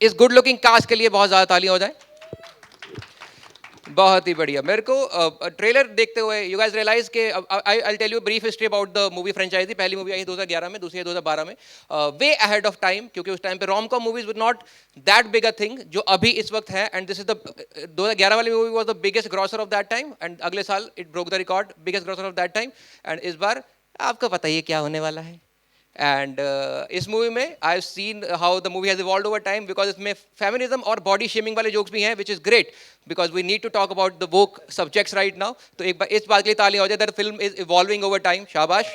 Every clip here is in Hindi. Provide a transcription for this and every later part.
इस गुड लुकिंग कास्ट के लिए बहुत ज़्यादा तालियां हो जाए। बहुत ही बढ़िया। मेरे को ट्रेलर देखते हुए यू गाइस रियलाइज के I tell you brief history about the movie franchise. पहली मूवी आई 2011 में, दूसरी 2012 में, वे अहेड ऑफ टाइम, क्योंकि उस टाइम पे rom com movies were not that big a thing जो अभी इस वक्त है। एंड दिस इज द 2011 वाली movie was the biggest grocer of that time, and अगले साल it broke the record biggest grocer of that time. And इस बार आपको पता ही है क्या होने वाला है। एंड इस मूवी में I have seen how the movie has evolved over time, because इसमें फेमिनिज्म और बॉडी शेमिंग वाले जोक्स भी हैं, which is great, because we need to talk about the woke subjects right now. तो एक बार इस बात के लिए तालियां हो जाए that film is evolving over time. शाबाश,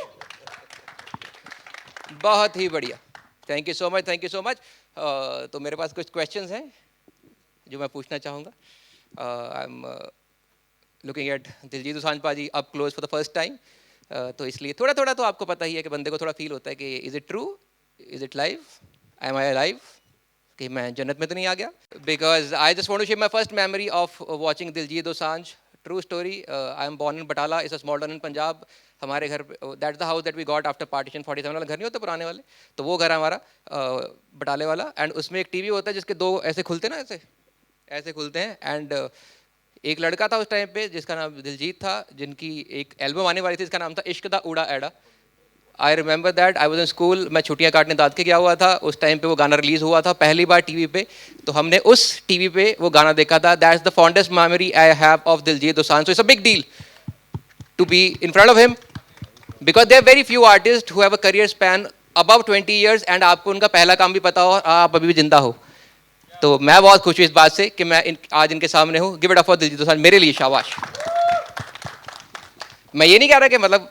बहुत ही बढ़िया। Thank you so much, thank you so much. तो मेरे पास कुछ क्वेश्चंस हैं जो मैं पूछना चाहूँगा। I am looking at Diljit Dosanjh paaji up close for the first time. तो इसलिए थोड़ा थोड़ा तो आपको पता ही है कि बंदे को थोड़ा फील होता है कि is it true, is it live, am I alive, कि मैं जन्नत में तो नहीं आ गया। Because I just want to share my first memory of watching Diljit Dosanjh. True story, I am born in Batala, is a small town in Punjab. हमारे घर that the house that we got after partition. 47 वाला घर नहीं होता पुराने वाले, तो वो घर है हमारा बटाले वाला। एंड उसमें एक टीवी होता है जिसके दो ऐसे खुलते ना, ऐसे ऐसे खुलते हैं। एंड एक लड़का था उस टाइम पे जिसका नाम दिलजीत था, जिनकी एक एल्बम आने वाली थी, जिसका नाम था इश्क दा उड़ा एड़ा। I remember that. I was in school, मैं छुट्टियां काटने दाद के गया हुआ था। उस टाइम पे वो गाना रिलीज हुआ था पहली बार टीवी पे, तो हमने उस टीवी पे वो गाना देखा था। That's the fondest memory I have of Diljit Dosanjh. So it's a big deal to be in front of him, because there very few artist who have a career span above 20 years, and आपको उनका पहला काम भी पता हो और आप अभी भी जिंदा हो। तो मैं बहुत खुश हूँ इस बात से कि मैं आज इनके सामने हूँ। Give it up for Diljit Dosanjh, मेरे लिए शाबाश। मैं ये नहीं कह रहा कि मतलब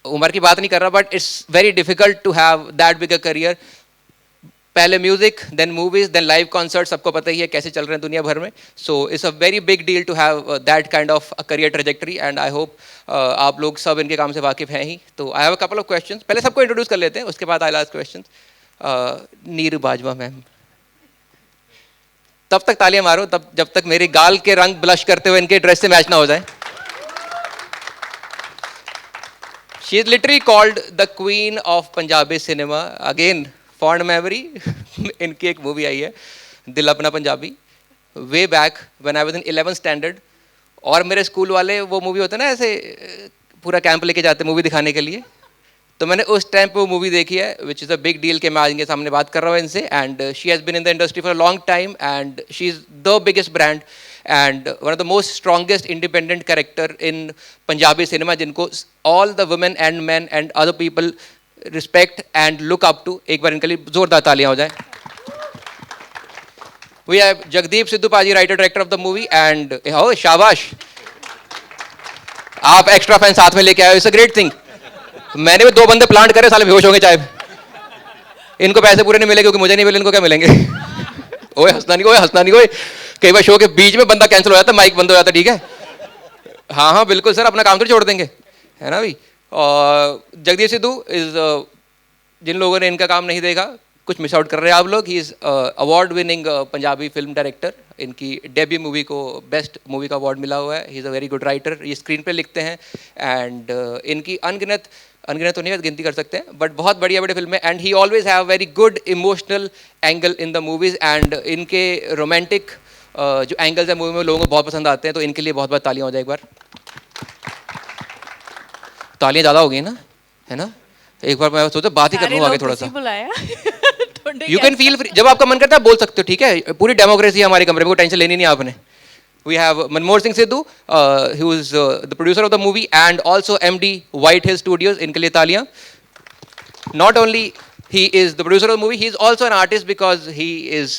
उम्र की बात नहीं कर रहा, but it's very difficult to have that big a career. पहले music, then movies, then live concert, सबको पता ही है कैसे चल रहे हैं दुनिया भर में। So it's a very big deal to have that kind of career trajectory, and I hope आप लोग सब इनके काम से वाकिफ हैं ही। तो I have a couple of questions. पहले सबको इंट्रोड्यूस कर लेते हैं, उसके बाद I last questions. Neeru Bajwa ma'am, तब तक तालियां मारो तब जब तक मेरे गाल के रंग ब्लश करते हुए इनके ड्रेस से मैच ना हो जाए। She is literally called the queen of Punjabi cinema. Again fond memory इनकी एक मूवी आई है दिल अपना Punjabi, way back when I was in 11th standard. और मेरे स्कूल वाले वो मूवी होता है ना, ऐसे पूरा कैंप लेके जाते मूवी दिखाने के लिए। तो मैंने उस टाइम पे वो मूवी देखी है, which is a big deal कि मैं आज इनके सामने बात कर रहा हूँ इनसे। And she has been in the industry for a long time, and she is the biggest brand and one of the most strongest independent character in Punjabi cinema, जिनको all the women and man and other people respect and look up to. एक बार इनके लिए जोरदार तालियां हो जाए। वी हैव जगदीप सिद्धू पाजी, writer director of the movie. And हो शाबाश, आप एक्स्ट्रा फैन साथ में लेके आए, इट्स अ ग्रेट थिंग। मैंने भी 2 बंदे प्लांट करे, साले बेहोश होंगे चाहे। इनको पैसे पूरे नहीं मिले क्योंकि मुझे नहीं मिले, इनको क्या मिलेंगे? ओए हंसना नहीं, ओए हंसना नहीं, ओए। कई बार शो के बीच में बंदा कैंसिल हो जाता है, माइक बंद हो जाता है, ठीक है? हाँ हाँ बिल्कुल सर, अपना काम तो छोड़ देंगे, है ना भाई। और जगदीप सिद्धू इज, जिन लोगों ने इनका काम नहीं देखा कुछ मिस आउट कर रहे हैं आप लोग। He is award winning Punjabi film director. इनकी डेब्यू मूवी को बेस्ट मूवी का अवार्ड मिला हुआ है। He is a very good writer, ये स्क्रीन पे लिखते हैं। एंड इनकी अनगिनत अनगिनत तो नहीं गिनती कर सकते हैं, बट बहुत बढ़िया बड़ी फिल्म है। And he always have very good emotional angle in the movies. And इनके रोमांटिक जो एंगल्स है मूवी में लोगों को बहुत पसंद आते हैं, तो इनके लिए बहुत बहुत तालियां हो जाए एक बार। तालियां ज़्यादा हो गई ना, है ना? एक बार मैं सोचा बात ही कर लूँ आगे थोड़ा सा। यू कैन फील फ्री, जब आपका मन करता है बोल सकते हो, ठीक है? पूरी डेमोक्रेसी है हमारे कमरे में, कोई टेंशन लेनी नहीं आपने। We have Manmohan Singh Sidhu, who is the producer of the movie and also MD White Hill Studios. इनके लिए तालियां। Not only he is the producer of the movie, he is also an artist because he is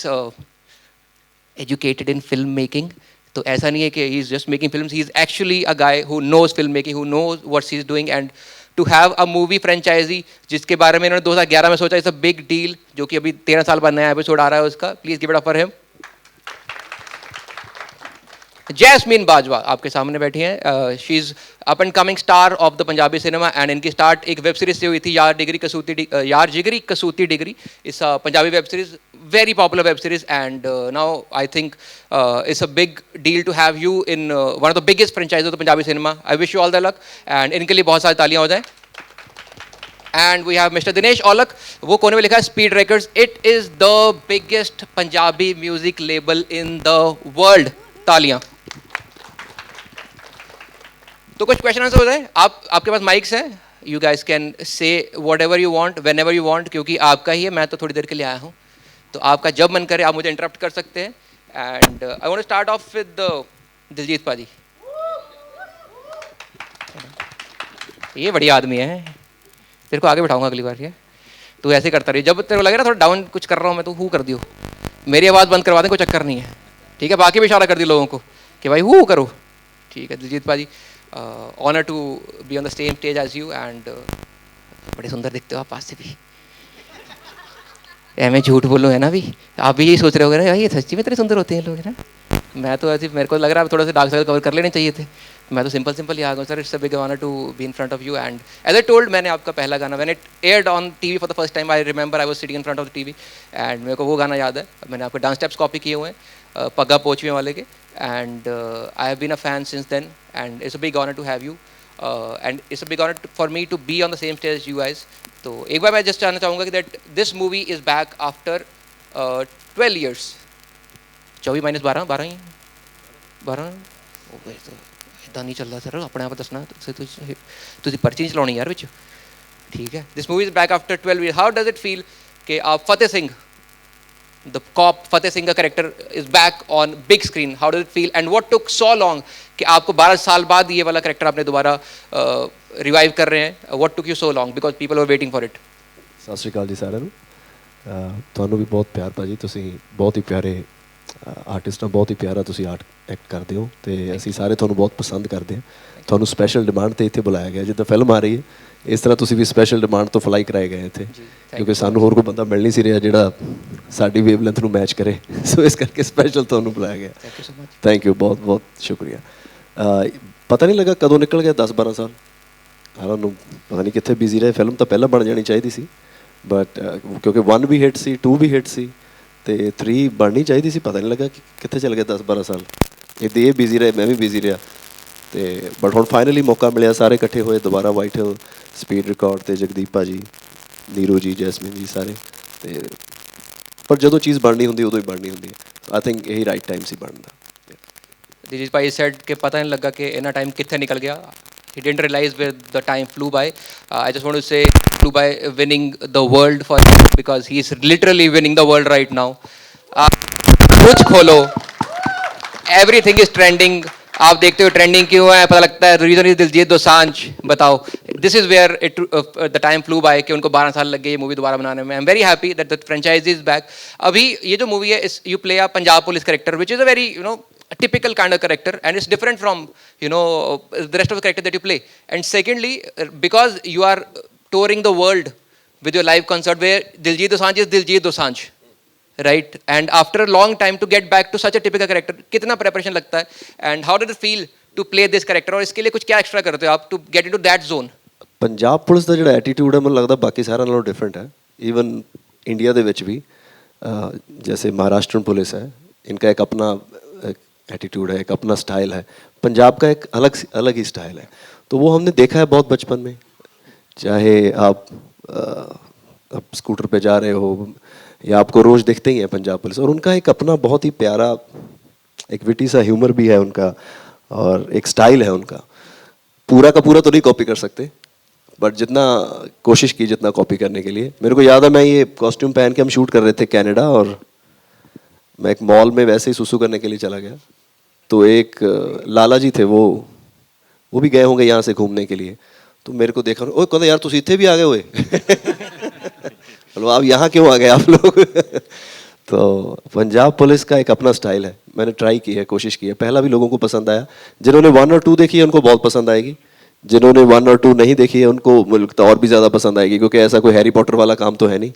educated in filmmaking. तो ऐसा नहीं है कि he is just making films. He is actually a guy who knows filmmaking, who knows what he is doing. And to have a movie franchisee जिसके बारे में इन्होंने 2011 में सोचा, it's a big deal, जो कि अभी 13 साल बाद नया एपिसोड आ रहा है उसका। Please give it up for him. Jasmine Bajwa आपके सामने बैठी हैं। She is up and coming star of the Punjabi cinema. And इनकी स्टार्ट एक वेब सीरीज से हुई थी, यार जिगरी कसूती डिग्री। इस Punjabi web series, very popular web series. And now I think it's a big deal to have you in one of the biggest franchise of the Punjabi cinema. I wish you all the luck. And इनके लिए बहुत सारी तालियां हो जाए। And we have mister Dinesh Aulakh, वो कोने में लिखा है speed records, it is the biggest Punjabi music label in the world. तालियां। तो कुछ क्वेश्चन आंसर हो जाए। आपके पास माइक्स हैं, you guys can say whatever you want whenever you want, क्योंकि आपका ही है, मैं तो थोड़ी देर के लिए आया हूँ, तो आपका जब मन करे आप मुझे इंटरप्ट कर सकते हैं। And I want to start off with Diljit paaji. ये बढ़िया आदमी है, तेरे को आगे बिठाऊंगा अगली बार। ये तू ऐसे करता रही, जब तेरे को लगे ना थोड़ा डाउन कुछ कर रहा हूँ मैं, तो हु कर दियो, मेरी आवाज़ बंद करवा दें, कोई चक्कर नहीं है, ठीक है। बाकी भी इशारा कर दी लोगों को कि भाई हु करो, ठीक है। Diljit paaji, honour to be on the same stage as you, and बड़े सुंदर दिखते हो आप पास से भी। मैं झूठ बोलूँ है ना, भी आप भी यही सोच रहे हो ना, ये सच्ची में इतने सुंदर होते हैं लोग, है ना। मैं तो ऐसे, मेरे को लग रहा है थोड़ा सा डार्क सर्कल कवर कर लेने चाहिए थे, मैं तो सिंपल ही आ गया। Sir, it's a big honour to be in front of you, and as I told, मैंने आपका पहला गाना when it aired on TV for the first time, I remember I was sitting in front of the TV, and मेरे को वो गाना याद है। मैंने आपके डांस स्टेप्स कॉपी किए हुए हैं पग्गा पोचवे वाले के, and I have been a fan since then, and it's a big honour to have you, and it's a big honour for me to be on the same stage as you guys. तो एक बार मैं जस्ट जानना चाहूँगा कि that this movie is back after 12 years, 24 minus 12, 12 ही 12 हो गए, तो इतना नहीं चल रहा सर, अपने आप दसना तुझे पर्ची नहीं चलानी यार बिच, ठीक है। This movie is back after 12 years, how does it feel कि आप फतेह सिंह, द कॉप फतेह सिंह का character is back on big screen, how does it feel and what took so long कि आपको 12 साल बाद ये वाला कैरेक्टर आपने दोबारा रिवाइव कर रहे हैं, what took you so long because people were waiting for it. ਸਤਿ ਸ਼੍ਰੀ ਅਕਾਲ ਜੀ ਸਾਰਿਆਂ ਨੂੰ। ਤੁਹਾਨੂੰ ਵੀ ਬਹੁਤ ਪਿਆਰ ਭਾਜੀ, ਤੁਸੀਂ ਬਹੁਤ ਹੀ ਪਿਆਰੇ ਆਰਟਿਸਟ ਹੋ, ਬਹੁਤ ਹੀ ਪਿਆਰਾ ਤੁਸੀਂ ਆਰਟ ਐਕਟ ਕਰਦੇ ਹੋ, ਅਤੇ ਅਸੀਂ ਸਾਰੇ ਤੁਹਾਨੂੰ ਬਹੁਤ ਪਸੰਦ ਕਰਦੇ ਹਾਂ। ਤੁਹਾਨੂੰ ਸਪੈਸ਼ਲ ਡਿਮਾਂਡ 'ਤੇ ਇੱਥੇ ਬੁਲਾਇਆ ਗਿਆ, ਜਿੱਦਾਂ ਫਿਲਮ ਆ ਰਹੀ ਹੈ ਇਸ ਤਰ੍ਹਾਂ ਤੁਸੀਂ ਵੀ ਸਪੈਸ਼ਲ ਡਿਮਾਂਡ ਤੋਂ ਫਲਾਈ ਕਰਾਏ ਗਏ ਇੱਥੇ, ਕਿਉਂਕਿ ਸਾਨੂੰ ਹੋਰ ਕੋਈ ਬੰਦਾ ਮਿਲ ਨਹੀਂ ਸੀ ਰਿਹਾ ਜਿਹੜਾ ਸਾਡੀ ਵੇਵਲੈਂਥ ਨੂੰ ਮੈਚ ਕਰੇ, ਸੋ ਇਸ ਕਰਕੇ ਸਪੈਸ਼ਲ ਤੁਹਾਨੂੰ ਬੁਲਾਇਆ ਗਿਆ। ਥੈਂਕ ਯੂ, ਬਹੁਤ ਬਹੁਤ ਸ਼ੁਕਰੀਆ। ਪਤਾ ਨਹੀਂ ਲੱਗਾ ਕਦੋਂ ਨਿਕਲ ਗਿਆ 10-12 ਸਾਲ, ਸਾਰਿਆਂ ਨੂੰ ਪਤਾ ਨਹੀਂ ਕਿੱਥੇ ਬਿਜ਼ੀ ਰਹੇ। ਫਿਲਮ ਤਾਂ ਪਹਿਲਾਂ ਬਣ ਜਾਣੀ ਚਾਹੀਦੀ ਸੀ, ਬਟ ਕਿਉਂਕਿ 1 ਵੀ ਹਿੱਟ ਸੀ, 2 ਵੀ ਹਿੱਟ ਸੀ, ਅਤੇ 3 ਬਣਨੀ ਚਾਹੀਦੀ ਸੀ, ਪਤਾ ਨਹੀਂ ਲੱਗਾ ਕਿ ਕਿੱਥੇ ਚੱਲ ਗਿਆ 10-12 ਸਾਲ। ਇੱਦਾਂ ਇਹ ਬਿਜ਼ੀ ਰਹੇ, ਮੈਂ ਵੀ ਬਿਜ਼ੀ ਰਿਹਾ, ਅਤੇ ਬਟ ਹੁਣ ਫਾਈਨਲੀ ਮੌਕਾ ਮਿਲਿਆ, ਸਾਰੇ ਇਕੱਠੇ ਹੋਏ ਦੁਬਾਰਾ, ਵਾਈਟ ਹਿੱਲ, ਸਪੀਡ ਰਿਕਾਰਡ, ਅਤੇ ਜਗਦੀਪ ਭਾਜੀ, ਨੀਰੂ ਜੀ, ਜੈਸਮੀਨ ਜੀ, ਸਾਰੇ। ਅਤੇ ਪਰ ਜਦੋਂ ਚੀਜ਼ ਬਣਨੀ ਹੁੰਦੀ ਉਦੋਂ ਹੀ ਬਣਨੀ ਹੁੰਦੀ ਹੈ। ਆਈ ਥਿੰਕ ਇਹੀ ਰਾਈਟ ਟਾਈਮ ਸੀ ਬਣਨ ਦਾ। दिलीप भाई said कि पता नहीं लगा कि इतना टाइम कितने निकल गया, he didn't realize where the time flew by. I just want to say flew by winning the world for him, because he is literally winning the world right now. कुछ खोलो, everything is trending, आप देखते हो ट्रेंडिंग क्यों है, पता लगता है रीजन इज दिलजीत दोसांझ। बताओ, this is where it the time flew by कि उनको 12 साल लग गए ये मूवी दोबारा बनाने में। I am very happy that the franchise is back. अभी ये जो मूवी है, you play a Punjab police character which is a very a typical kind of character, and it's different from the rest of the character that you play. And secondly, because you are touring the world with your live concert where Diljit Dosanjh is Diljit Dosanjh, right? And after a long time to get back to such a typical character, कितना preparation लगता है, and how did it feel to play this character, और इसके लिए कुछ क्या extra करते हो आप to get into that zone? Punjab police ਦਾ ਜਿਹੜਾ ਐਟੀਟਿਊਡ ਹੈ ਮੈਨੂੰ ਲੱਗਦਾ ਬਾਕੀ ਸਾਰਿਆਂ ਨਾਲੋਂ ਡਿਫਰੈਂਟ ਹੈ, ਈਵਨ ਇੰਡੀਆ ਦੇ ਵਿੱਚ ਵੀ। जैसे महाराष्ट्रन पुलिस है, इनका एक अपना एटीट्यूड है, एक अपना स्टाइल है। पंजाब का एक अलग ही स्टाइल है, तो वो हमने देखा है बहुत बचपन में। चाहे आप स्कूटर पे जा रहे हो या आपको रोज़ दिखते ही हैं पंजाब पुलिस, और उनका एक अपना बहुत ही प्यारा एक विटी सा ह्यूमर भी है उनका, और एक स्टाइल है उनका। पूरा का पूरा तो नहीं कॉपी कर सकते, बट जितना कोशिश की जितना कॉपी करने के लिए। मेरे को याद है मैं ये कॉस्ट्यूम पहन के हम शूट कर रहे थे कनाडा, और मैं एक मॉल में वैसे ही सुसु करने के लिए चला गया, तो एक लाला जी थे, वो भी गए होंगे यहाँ से घूमने के लिए, तो मेरे को देखा, ओए कहते यार तुम इतने भी आ गए हुए बोलो आप यहाँ क्यों आ गए आप लोग तो पंजाब पुलिस का एक अपना स्टाइल है। मैंने ट्राई की है, कोशिश की है, पहला भी लोगों को पसंद आया। जिन्होंने 1 और 2 देखी है उनको बहुत पसंद आएगी, जिन्होंने 1 और 2 नहीं देखी है उनको लगता और भी ज़्यादा पसंद आएगी, क्योंकि ऐसा कोई हैरी पॉटर वाला काम तो है नहीं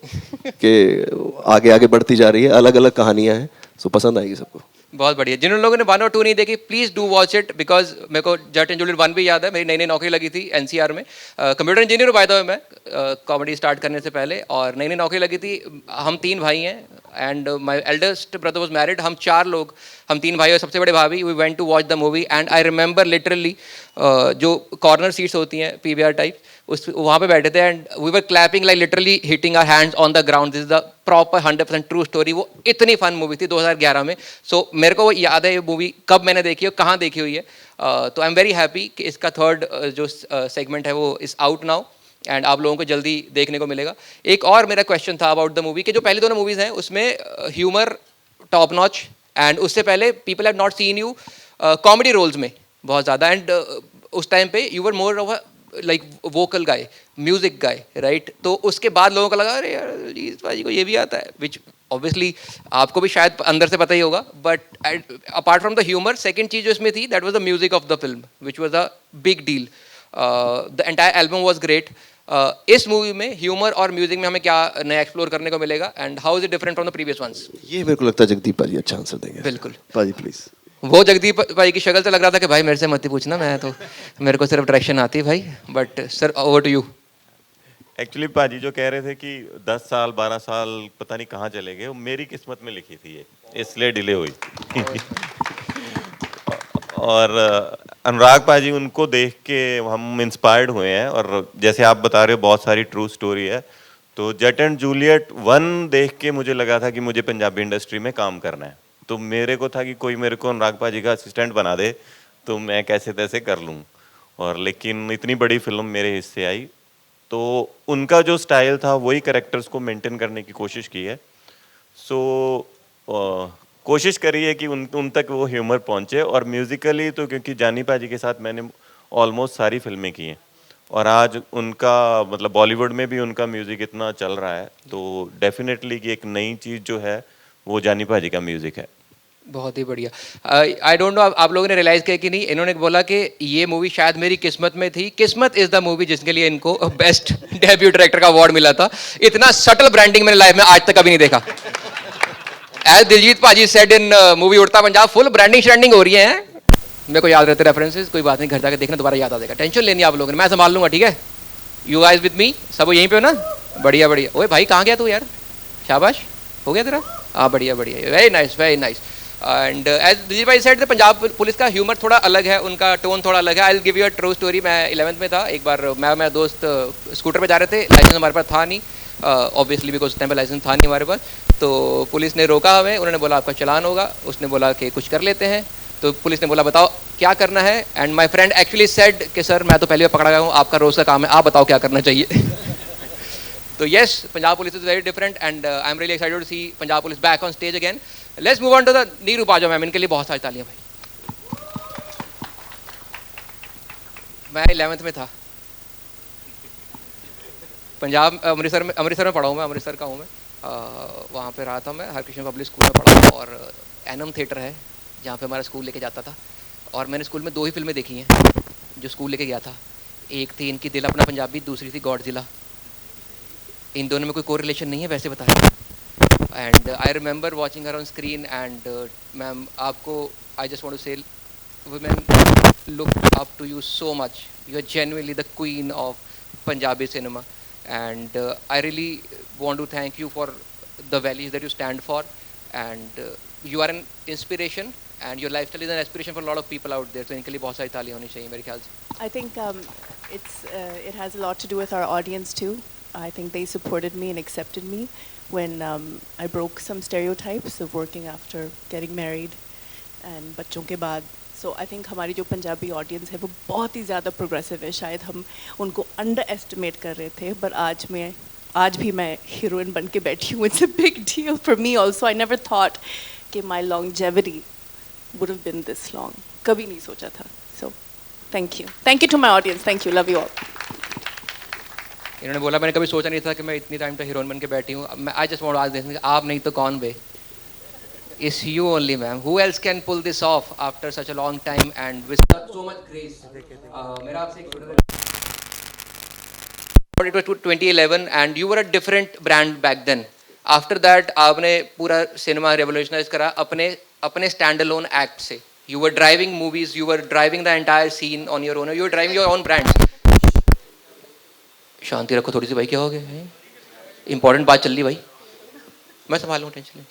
कि आगे आगे बढ़ती जा रही है, अलग अलग कहानियाँ हैं, सो पसंद आएगी सबको। बहुत बढ़िया। जिन लोगों ने 1 और 2 नहीं देखी, please do watch it, because मेरे को जट एंड जूलियट 1 भी याद है, मेरी नई नई नौकरी लगी थी एनसीआर में, computer engineer by the way मैं, कॉमेडी स्टार्ट करने से पहले, और नई नई नौकरी लगी थी। हम 3 भाई हैं, and my eldest brother was married. हम 4 लोग, हम 3 भाई और सबसे बड़े भाभी, we went to watch the movie. And I remember literally जो कॉर्नर सीट्स होती हैं PVR टाइप, उस वहाँ पे बैठे थे and we were clapping like literally hitting our hands on the ground. This is the proper 100% true story. वो इतनी फन मूवी थी 2011 में. सो मेरे को वो याद है ये मूवी कब मैंने देखी है, कहाँ देखी हुई है. तो आई एम वेरी हैप्पी कि इसका थर्ड जो सेगमेंट है वो इज़ आउट नाउ एंड आप लोगों को जल्दी देखने को मिलेगा. एक और मेरा क्वेश्चन था अबाउट द मूवी कि जो पहले दोनों मूवीज़ हैं उसमें ह्यूमर टॉप नॉच, एंड उससे पहले people have not seen you comedy roles में बहुत ज़्यादा. एंड उस टाइम पे you were more of like vocal guy, music guy, right. तो उसके बाद लोगों को लगा अरे यार दिलजीत भाई को ये भी आता है, विच ऑब्वियसली आपको भी शायद अंदर से पता ही होगा. But apart from the humour, second चीज़ जो इसमें थी that was the music of the film which was a big deal. The entire album was great. इस मूवी में ह्यूमर और म्यूजिक में हमें क्या नया एक्सप्लोर करने को मिलेगा and how is it different from the previous ones? ये मेरे को लगता है जगदीप भाजी अच्छा आंसर देंगे. बिल्कुल भाजी प्लीज. वो जगदीप भाई की शक्ल से लग रहा था कि भाई मेरे से मत ही पूछना, मैं तो मेरे को सिर्फ डायरेक्शन आती है भाई. But sir over to you. Actually paaji जो कह रहे थे कि 10 साल 12 साल पता नहीं कहाँ चले गए, वो मेरी किस्मत में लिखी थी ये, इसलिए डिले हुई. और अनुराग पाजी, उनको देख के हम इंस्पायर्ड हुए हैं. और जैसे आप बता रहे हो बहुत सारी ट्रू स्टोरी है. तो जट एंड जूलियट 1 देख के मुझे लगा था कि मुझे पंजाबी इंडस्ट्री में काम करना है. तो मेरे को था कि कोई मेरे को अनुराग पाजी का असिस्टेंट बना दे तो मैं कैसे तैसे कर लूँ. और लेकिन इतनी बड़ी फिल्म मेरे हिस्से आई तो उनका जो स्टाइल था वही कैरेक्टर्स को मेंटेन करने की कोशिश की है. सो कोशिश करी है कि उन तक वो ह्यूमर पहुंचे. और म्यूज़िकली तो क्योंकि जानी पाजी के साथ मैंने ऑलमोस्ट सारी फिल्में की हैं और आज उनका मतलब बॉलीवुड में भी उनका म्यूज़िक इतना चल रहा है, तो डेफिनेटली कि एक नई चीज़ जो है वो जानी पाजी का म्यूज़िक है. बहुत ही बढ़िया. आई डोंट नो आप लोगों ने रियलाइज किया कि नहीं, इन्होंने बोला कि ये मूवी शायद मेरी किस्मत में थी. किस्मत इज द मूवी जिसके लिए इनको बेस्ट डेब्यू डायरेक्टर का अवार्ड मिला था. इतना सटल ब्रांडिंग मैंने लाइफ में आज तक कभी नहीं देखा. एज दिलजीत पाजी सेड इन मूवी उड़ता पंजाब, फुल ब्रांडिंग श्रैंडिंग हो रही है. मेरे को याद रहते रेफरेंसेस, कोई बात नहीं, घर जाकर देखना दोबारा याद आ जाएगा. टेंशन लेनी आप लोगों ने, मैं संभाल लूंगा. ठीक है, यू गाइस विद मी, सब यहीं पे हो ना? बढ़िया बढ़िया. ओए भाई कहाँ गया तू यार? शाबाश, हो गया तेरा? हाँ बढ़िया बढ़िया, very nice very nice. And as Diljit भाई सेड, पंजाब पुलिस का ह्यूमर थोड़ा अलग है, उनका टोन थोड़ा अलग है. I will give you a true story. मैं 11th में था, एक बार मैं और मेरा दोस्त स्कूटर पे जा रहे थे. लाइसेंस हमारे पास था नहीं, ऑब्वियसली बिकॉज उस टाइम पे लाइसेंस था नहीं हमारे पास. तो पुलिस ने रोका हमें, उन्होंने बोला आपका चालान होगा. उसने बोला कि कुछ कर लेते हैं. तो पुलिस ने बोला बताओ क्या करना है. And my friend actually said कि सर मैं तो पहले बार पकड़ा गया हूँ, आपका रोज़ का काम है, आप बताओ क्या करना चाहिए. तो yes, Punjab police is very different and I am really excited to see Punjab police back on stage again. Let's move on to the Neeru Bajwa ma'am. इनके लिए बहुत सारी तालियां भाई. मैं 11th में था, पंजाब अमृतसर में पढ़ा हूँ मैं, अमृतसर का हूँ मैं. वहाँ पे रहा था मैं, हरकृष्ण पब्लिक स्कूल में पढ़ा था. और एनम थिएटर है जहाँ पे हमारा स्कूल लेके जाता था. और मैंने स्कूल में 2 ही फिल्में देखी हैं जो स्कूल लेके गया था. एक थी इनकी दिल अपना पंजाबी, दूसरी थी गॉडजिला. इन दोनों में कोई कोरिलेशन नहीं है वैसे बताया. And I remember watching her on screen. And ma'am आपको I just want to say women look up to you so much. You are genuinely the queen of Punjabi cinema. And I really want to thank you for the values that you stand for. And you are an inspiration and your lifestyle is an inspiration for a lot of people out there. So इनके लिए बहुत सारी तालियां होनी चाहिए मेरे ख्याल से. I think it has a lot to do with our audience too. I think they supported me and accepted me when I broke some stereotypes of working after getting married and बच्चों के बाद. सो आई थिंक हमारी जो पंजाबी ऑडियंस है वो बहुत ही ज़्यादा प्रोग्रेसिव है. शायद हम उनको अंडर एस्टिमेट कर रहे थे, पर आज भी मैं हीरोइन बन के बैठी हूँ. It's a big deal for me also. I never thought कि my longevity would have been this long. कभी नहीं सोचा था. So thank you to my audience. Thank you, love you all. इन्होंने बोला मैंने कभी सोचा नहीं था कि मैं इतनी टाइम तक हीरोइन बन के बैठी हूँ. I just want to ask this, आप नहीं तो कौन बे? It's you only, ma'am. Who else can pull this off after such a long time and with so much grace? मेरा आपसे एक it was 2011 and you were a different brand back then. After that, आपने पूरा सिनेमा revolutionize करा अपने standalone act से. You were driving movies, you were driving the entire scene on your own. You were driving your own brands. शांति रखो थोड़ी सी भाई, क्या हो गया? Important बात चल रही भाई. मैं संभालूँ, टेंशन नहीं.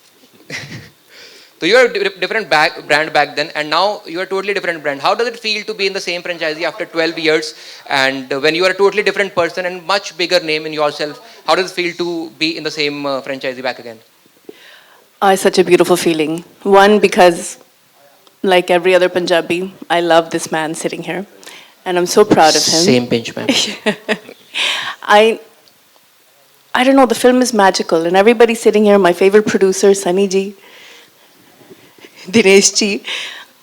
So you are a different brand back then, and now you are totally different brand. How does it feel to be in the same franchisee after 12 years, and when you are a totally different person and much bigger name in yourself? How does it feel to be in the same franchisee back again? It's such a beautiful feeling. One, because like every other Punjabi, I love this man sitting here, and I'm so proud of him. Same pinch, ma'am. I don't know, the film is magical, and everybody sitting here, my favorite producer, Sunny ji, Dinesh ji,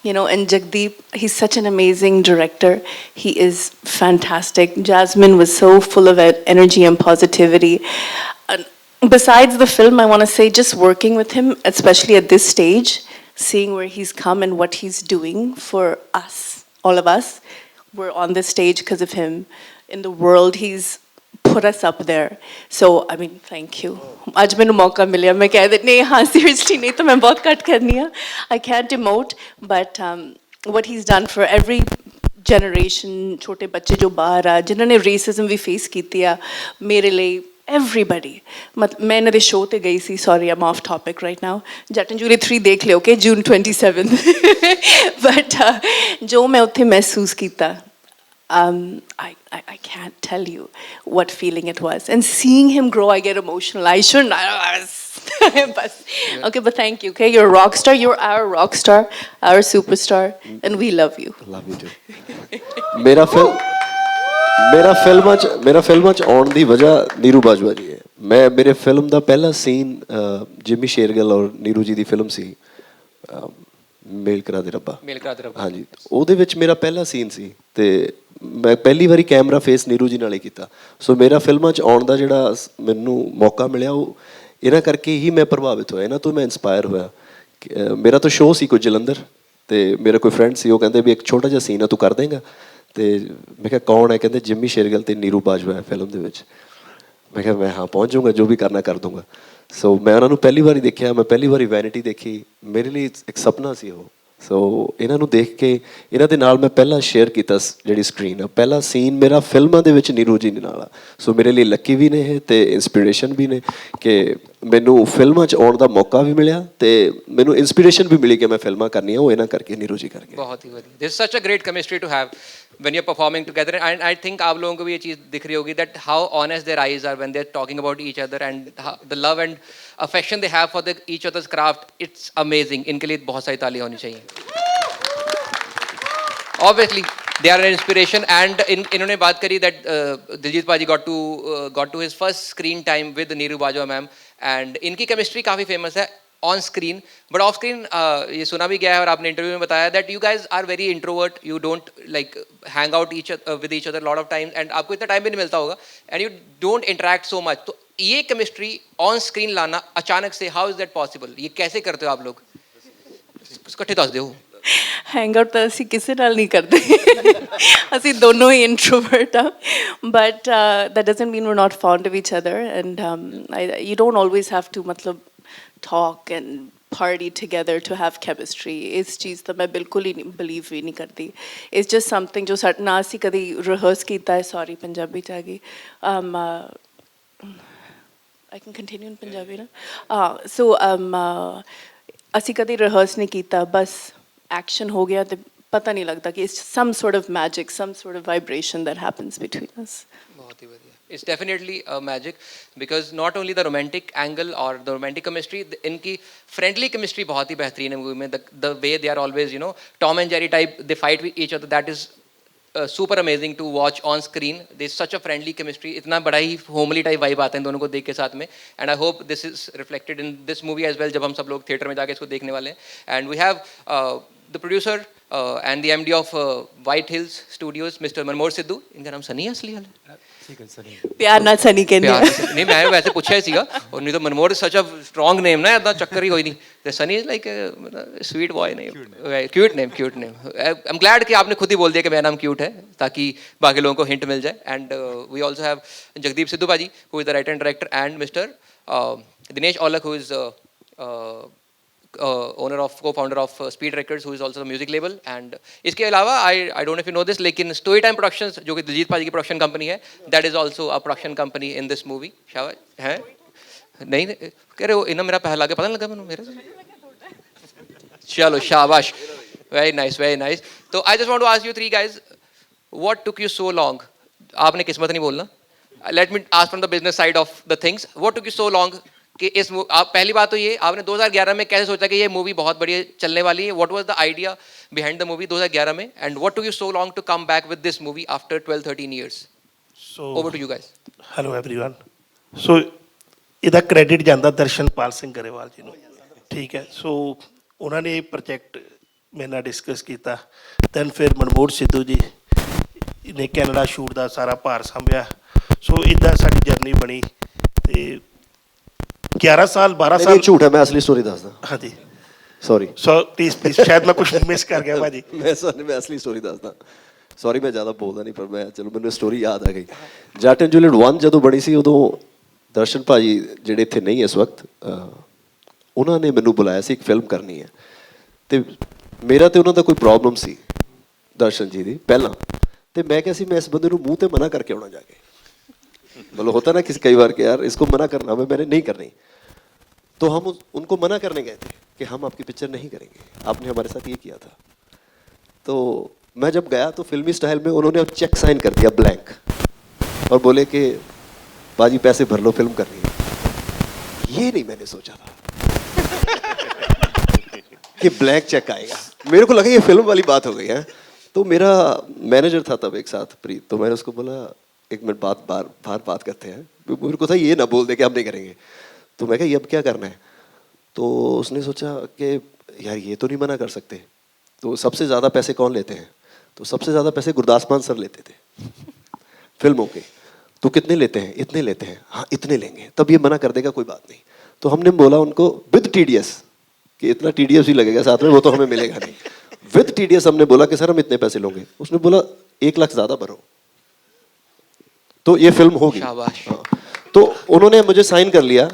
you know, and Jagdeep, he's such an amazing director. He is fantastic. Jasmine was so full of energy and positivity. And besides the film, I want to say just working with him, especially at this stage, seeing where he's come and what he's doing for us, all of us. We're on this stage because of him. In the world, he's put us up there. So, I mean, thank you. आज मैंने मौका मिला, मैं कह देती नहीं, हाँ, seriously नहीं तो मैं बहुत कट करनी है. I can't demote, but what he's done for every generation, छोटे बच्चे जो बाहर आ, जिन्होंने racism भी face कीती है, मेरे लिए everybody. मैं इन्हें show ते गई सी, sorry, I'm off topic right now. Jatt and Julie 3 देख लियो, okay, June 27th. But जो मैं उत्थे महसूस कीता, I can't tell you what feeling it was. And seeing him grow, I get emotional. I shouldn't. Okay, but thank you. Okay, you're a rock star. You're our rock star, our superstar, and we love you. Love you too. ਮੇਰਾ ਫਿਲਮਾਂ 'ਚ ਆਉਣ ਦੀ ਵਜ੍ਹਾ ਨੀਰੂ ਬਾਜਵਾ ਜੀ ਹੈ. ਮੇਰੇ ਫਿਲਮ ਦਾ ਪਹਿਲਾ ਸੀਨ ਜਿਮੀ ਸ਼ੇਰਗਿੱਲ ਔਰ ਨੀਰੂ ਜੀ ਦੀ ਫਿਲਮ ਸੀ ਮੇਲ ਕਰਾ ਦੇ ਰੱਬਾ. ਹਾਂਜੀ, ਉਹਦੇ ਵਿੱਚ ਮੇਰਾ ਪਹਿਲਾ ਸੀਨ ਸੀ ਤੇ ਮੈਂ ਪਹਿਲੀ ਵਾਰੀ ਕੈਮਰਾ ਫੇਸ ਨੀਰੂ ਜੀ ਨਾਲ ਹੀ ਕੀਤਾ. ਸੋ ਮੇਰਾ ਫਿਲਮਾਂ 'ਚ ਆਉਣ ਦਾ ਜਿਹੜਾ ਮੈਨੂੰ ਮੌਕਾ ਮਿਲਿਆ ਉਹ ਇਹਨਾਂ ਕਰਕੇ ਹੀ ਮੈਂ ਪ੍ਰਭਾਵਿਤ ਹੋਇਆ, ਇਹਨਾਂ ਤੋਂ ਮੈਂ ਇੰਸਪਾਇਰ ਹੋਇਆ. ਮੇਰਾ ਤਾਂ ਸ਼ੋਅ ਸੀ ਕੋਈ ਜਲੰਧਰ ਤੇ ਮੇਰਾ ਕੋਈ ਫਰੈਂਡ ਸੀ, ਉਹ ਕਹਿੰਦੇ ਵੀ ਇੱਕ ਛੋਟਾ ਜਿਹਾ ਸੀਨ ਆ ਤੂੰ ਕਰ ਦੇਂਗਾ. ਤੇ ਮੈਂ ਕਿਹਾ ਕੌਣ ਹੈ? ਕਹਿੰਦੇ ਜਿਮੀ ਸ਼ੇਰਗਿੱਲ ਤੇ ਨੀਰੂ ਬਾਜਵਾ ਹੈ ਫਿਲਮ ਦੇ ਵਿੱਚ. ਮੈਂ ਕਿਹਾ ਮੈਂ ਹਾਂ ਪਹੁੰਚ ਜਾਊਂਗਾ, ਜੋ ਵੀ ਕਰਨਾ ਕਰ ਦੂੰਗਾ. ਸੋ ਮੈਂ ਉਹਨਾਂ ਨੂੰ ਪਹਿਲੀ ਵਾਰੀ ਦੇਖਿਆ, ਮੈਂ ਪਹਿਲੀ ਵਾਰੀ ਵੈਨਿਟੀ ਦੇਖੀ, ਮੇਰੇ ਲਈ ਇੱਕ ਸੁਪਨਾ ਸੀ ਉਹ. ਸੋ ਇਹਨਾਂ ਨੂੰ ਦੇਖ ਕੇ ਇਹਨਾਂ ਦੇ ਨਾਲ ਮੈਂ ਪਹਿਲਾਂ ਸ਼ੇਅਰ ਕੀਤਾ ਜਿਹੜੀ ਸਕਰੀਨ ਆ, ਪਹਿਲਾ ਸੀਨ ਮੇਰਾ ਫਿਲਮਾਂ ਦੇ ਵਿੱਚ ਨੀਰੂ ਜੀ ਨਾਲ ਆ. ਸੋ ਮੇਰੇ ਲਈ ਲੱਕੀ ਵੀ ਨੇ ਇਹ ਅਤੇ ਇੰਸਪੀਰੇਸ਼ਨ ਵੀ ਨੇ ਕਿ ਮੈਨੂੰ ਫਿਲਮਾਂ 'ਚ ਆਉਣ ਦਾ ਮੌਕਾ ਵੀ ਮਿਲਿਆ ਅਤੇ ਮੈਨੂੰ ਇੰਸਪੀਰੇਸ਼ਨ ਵੀ ਮਿਲੀ ਕਿ ਮੈਂ ਫਿਲਮਾਂ ਕਰਨੀਆਂ, ਉਹ ਇਹਨਾਂ ਕਰਕੇ ਨੀਰੂ ਜੀ ਕਰਕੇ. बहुत ही बढ़िया. This is such a great chemistry to have when you're performing together, and I think आप लोगों को भी ये चीज़ दिख रही होगी that how honest their eyes are when they're talking about each other, and the love and affection they have for each other's craft. It's amazing. इनके लिए बहुत सारी तालियां होनी चाहिए. Obviously they are an inspiration, and इन्होंने बात करी that दिलजीत पाजी got to his first screen time with Neeru Bajwa ma'am, and इनकी chemistry काफ़ी famous है on screen, but off screen ये सुना भी गया है और आपने इंटरव्यू में बताया that you guys are very introvert, you don't like hang out with each other a lot of times, and आपको इतना टाइम भी नहीं मिलता होगा, and you don't interact so much. तो ये chemistry on screen लाना अचानक से, how is that possible? ये कैसे करते हो आप लोग? इकट्ठे दस दो. हैंग आउट ਤਾਂ ਅਸੀਂ ਕਿਸੇ ਨਾਲ ਨਹੀਂ ਕਰਦੇ, ਅਸੀਂ ਦੋਨੋਂ ਹੀ ਇੰਟਰੋਵਰਟ ਆ, but that doesn't mean we're not fond of each other, and you don't always have to ਮਤਲਬ talk and party together to have chemistry. ਇਸ ਚੀਜ਼ ਤਾਂ ਮੈਂ ਬਿਲਕੁਲ ਹੀ ਬਲੀਵ ਵੀ ਨਹੀਂ ਕਰਦੀ. It's just something ਜੋ ਸਾਡੇ ਨਾਲ ਅਸੀਂ ਕਦੀ ਰਿਹਰਸ ਕੀਤਾ ਹੈ. ਸੌਰੀ ਪੰਜਾਬੀ 'ਚ ਆ ਗਈ. I can continue in Punjabi na. So ਅਸੀਂ ਕਦੀ ਰਿਹਰਸ ਨਹੀਂ ਕੀਤਾ, ਬਸ ਐਕਸ਼ਨ ਹੋ ਗਿਆ ਤੇ ਪਤਾ ਨਹੀਂ ਲੱਗਦਾ ਕਿ it's some sort of magic, some sort of vibration that happens between us. बहुत ही बढ़िया. It's definitely a magic because not only the romantic angle or the romantic chemistry, इनकी friendly chemistry बहुत ही बेहतरीन है मूवी में. The way they are always, you know, Tom and Jerry type, they fight with each other. That is super amazing to watch on screen. There's such a friendly chemistry. इतना बड़ा ही homely type vibe आता है इन दोनों को देख के साथ में. And I hope this is reflected in this movie as well जब हम सब लोग theatre में जाके इसको देखने वाले हैं. And we have the producer and the MD of White Hills Studios, Mr. मनमोहर Sidhu. इनका नाम सनी है असली वाला? ਪਿਆਰ ਨਾਲ ਸਨੀ ਕਹਿੰਦੇ ਆ. नहीं मैं वैसे पूछा ही सीगा, और नहीं तो मनमोहर सच अ स्ट्रॉन्ग नेम ना, इतना चक्कर ही कोई नहीं. Sunny is like sweet boy नहीं, cute name. I am glad कि आपने खुद ही बोल दिया कि मेरा नाम क्यूट है ताकि बाकी लोगों को हिंट मिल जाए. And we also have Jagdeep Sidhu paaji who is the writer and director, and mister Dinesh Aulakh who is co-founder of Speed Records, who is also the music label. And इसके अलावा I don't know if you know this, लेकिन Story Time Productions जो कि दिलजीत पाजी की प्रोडक्शन कंपनी है, that is also a production company in this movie. शाबाश है. नहीं नहीं, कह रहे हो इन्हें मेरा पहला के पता नहीं लगा मैंने मेरे से। चलो शाबाश, वेरी नाइस वेरी नाइस। तो I just want to ask you three guys, what took you so long? आपने किस्मत नहीं बोलना, let me ask from the business side of the things, what took you so long कि आप पहली बात तो ये आपने 2011 में कैसे सोचा कि ये मूवी बहुत बढ़िया चलने वाली है? What was the idea behind the movie 2011 में, and what took you so long to come back with this movie after 12-13 years? So, Over to you guys. hello everyone. So, ਇਹਦਾ ਕ੍ਰੈਡਿਟ ਜਾਂਦਾ ਦਰਸ਼ਨਪਾਲ ਸਿੰਘ ਗਰੇਵਾਲ ਜੀ ਨੂੰ, ਠੀਕ ਹੈ। ਸੋ ਉਹਨਾਂ ਨੇ ਇਹ ਪ੍ਰੋਜੈਕਟ ਮੇਰੇ ਨਾਲ ਡਿਸਕਸ ਕੀਤਾ, ਦੈਨ ਫਿਰ ਮਨਮੋਹਨ ਸਿੱਧੂ ਜੀ ਨੇ ਕੈਨੇਡਾ ਸ਼ੂਟ ਦਾ ਸਾਰਾ ਭਾਰ ਸੰਭਿਆ। ਸੋ ਇਦਾਂ ਸਾਡੀ ਜਰਨੀ ਬਣੀ ਤੇ 11 ਸਾਲ 12 नहीं, ਸਾਲ नहीं, झूठ है, मैं असली स्टोरी दसदा। ਹਾਂਜੀ। सॉरी ਸੋ ਪਲੀਜ਼ ਸ਼ਾਇਦ ਮੈਂ ਕੁਝ ਮਿਸ ਕਰ ਗਿਆ ਭਾਜੀ। मैं असली स्टोरी दसदा। सॉरी मैं ज़्यादा बोलदा नहीं, पर मैं चलो मैंने स्टोरी याद आ गई। जट एंड जूलियट 1 ਜਦੋਂ ਬਣੀ ਸੀ ਉਦੋਂ ਦਰਸ਼ਨ ਭਾਜੀ ਜਿਹੜੇ ਇੱਥੇ ਨਹੀਂ ਇਸ ਵਕਤ, ਉਹਨਾਂ ਨੇ ਮੈਨੂੰ ਬੁਲਾਇਆ ਸੀ ਇੱਕ ਫਿਲਮ ਕਰਨੀ ਹੈ, ਤੇ ਮੇਰਾ ਤੇ ਉਹਨਾਂ ਦਾ ਕੋਈ ਪ੍ਰੋਬਲਮ ਸੀ ਦਰਸ਼ਨ ਜੀ ਦੀ ਪਹਿਲਾਂ, ਤੇ ਮੈਂ ਕਿਹਾ ਸੀ मैं इस बंदे ਨੂੰ ਮੂੰਹ ਤੇ ਮਨਾ ਕਰਕੇ ਆਉਣਾ ਜਾ ਕੇ। मतलब होता ना किसी कई बार कि यार इसको मना करना है, मैंने नहीं करनी। तो हम उनको मना करने गए थे कि हम आपकी पिक्चर नहीं करेंगे, आपने हमारे साथ ये किया था। तो मैं जब गया तो फिल्मी स्टाइल में उन्होंने अब चेक साइन कर दिया ब्लैंक, और बोले कि बाजी पैसे भर लो, फिल्म करनी है। ये नहीं मैंने सोचा था कि ब्लैंक चेक आएगा। मेरे को लगा ये फिल्म वाली बात हो गई है। तो मेरा मैनेजर था तब एक साथ, प्रीत, तो मैंने उसको बोला एक मिनट बात करते हैं। मेरे को था ये ना बोल दे कि हम नहीं करेंगे। तो मैं कहा ये अब क्या करना है? तो उसने सोचा कि यार ये तो नहीं मना कर सकते। तो सबसे ज़्यादा पैसे कौन लेते हैं? तो सबसे ज़्यादा पैसे गुरदास मान सर लेते थे फिल्मों के। तो कितने लेते हैं? इतने लेते हैं। हाँ इतने लेंगे, तब ये मना कर देगा, कोई बात नहीं। तो हमने बोला उनको विद TDS कि इतना TDS भी लगेगा साथ में, वो तो हमें मिलेगा नहीं। विद TDS हमने बोला कि सर हम इतने पैसे लोगे। उसने बोला 1 लाख ज़्यादा भरो, तो ये फिल्म होगी। शाबाश। हाँ। तो उन्होंने मुझे साइन कर लिया,